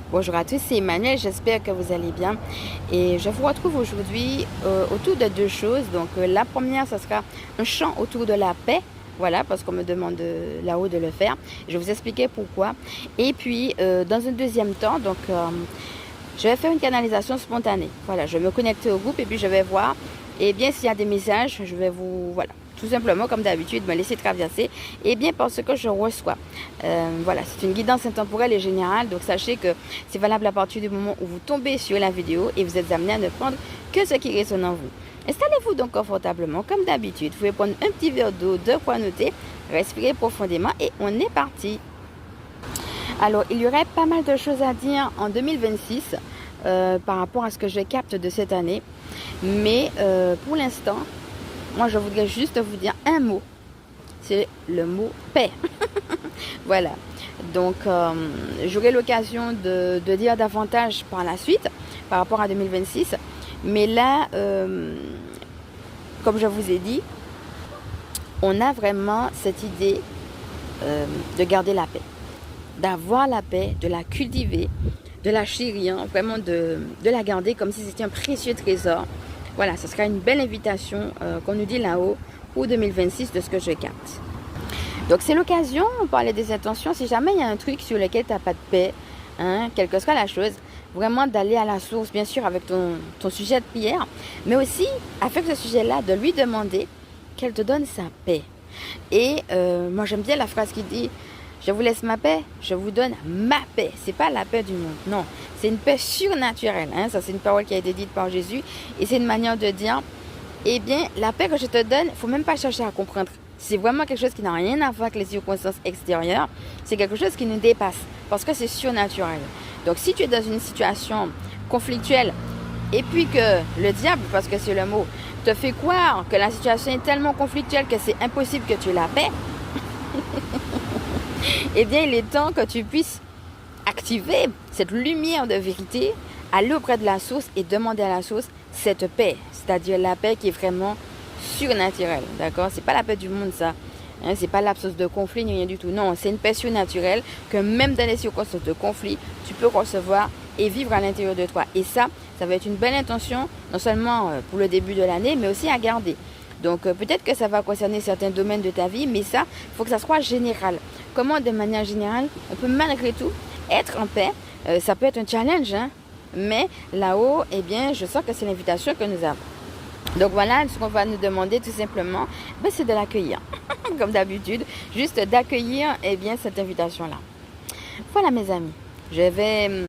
Bonjour à tous, c'est Emmanuel, j'espère que vous allez bien et je vous retrouve aujourd'hui autour de deux choses. Donc la première, ce sera un chant autour de la paix, voilà, parce qu'on me demande là-haut de le faire. Je vais vous expliquer pourquoi. Et puis dans un deuxième temps, je vais faire une canalisation spontanée. Voilà, je vais me connecter au groupe et puis je vais voir, et bien s'il y a des messages, je vais vous, voilà, tout simplement, comme d'habitude, me laisser traverser. Et bien, parce que je reçois. Voilà, c'est une guidance intemporelle et générale. Donc, sachez que c'est valable à partir du moment où vous tombez sur la vidéo et vous êtes amené à ne prendre que ce qui résonne en vous. Installez-vous donc confortablement, comme d'habitude. Vous pouvez prendre un petit verre d'eau, de quoi noter, respirer profondément et on est parti. Alors, il y aurait pas mal de choses à dire en 2026 par rapport à ce que je capte de cette année. Mais pour l'instant, moi, je voudrais juste vous dire un mot. C'est le mot paix. Voilà. Donc, j'aurai l'occasion de dire davantage par la suite par rapport à 2026. Mais là, comme je vous ai dit, on a vraiment cette idée de garder la paix. D'avoir la paix, de la cultiver, de la chérir, vraiment de la garder comme si c'était un précieux trésor. Voilà, ce sera une belle invitation qu'on nous dit là-haut pour 2026 de ce que je capte. Donc c'est l'occasion, on parlait des intentions, si jamais il y a un truc sur lequel tu n'as pas de paix, hein, quelle que soit la chose, vraiment d'aller à la source, bien sûr avec ton sujet de prière, mais aussi avec ce sujet-là, de lui demander qu'elle te donne sa paix. Et moi j'aime bien la phrase qui dit « Je vous laisse ma paix, je vous donne ma paix ». C'est pas la paix du monde, non. C'est une paix surnaturelle. Hein? Ça, c'est une parole qui a été dite par Jésus. Et c'est une manière de dire, eh bien, la paix que je te donne, il ne faut même pas chercher à comprendre. C'est vraiment quelque chose qui n'a rien à voir avec les circonstances extérieures. C'est quelque chose qui nous dépasse parce que c'est surnaturel. Donc, si tu es dans une situation conflictuelle et puis que le diable, parce que c'est le mot, te fait croire que la situation est tellement conflictuelle que c'est impossible que tu aies la paix, eh bien, il est temps que tu puisses activer cette lumière de vérité, aller auprès de la source et demander à la source cette paix, c'est-à-dire la paix qui est vraiment surnaturelle, d'accord? C'est pas la paix du monde, ça. Hein, c'est pas l'absence de conflit ni rien du tout. Non, c'est une paix surnaturelle que même dans les circonstances de conflit, tu peux recevoir et vivre à l'intérieur de toi. Et ça va être une belle intention, non seulement pour le début de l'année, mais aussi à garder. Donc peut-être que ça va concerner certains domaines de ta vie, mais ça, il faut que ça soit général. Comment, de manière générale, on peut malgré tout être en paix? Ça peut être un challenge, hein? Mais là-haut, eh bien, je sens que c'est l'invitation que nous avons. Donc voilà, ce qu'on va nous demander tout simplement, ben, c'est de l'accueillir, comme d'habitude, juste d'accueillir, eh bien, cette invitation-là. Voilà mes amis, je vais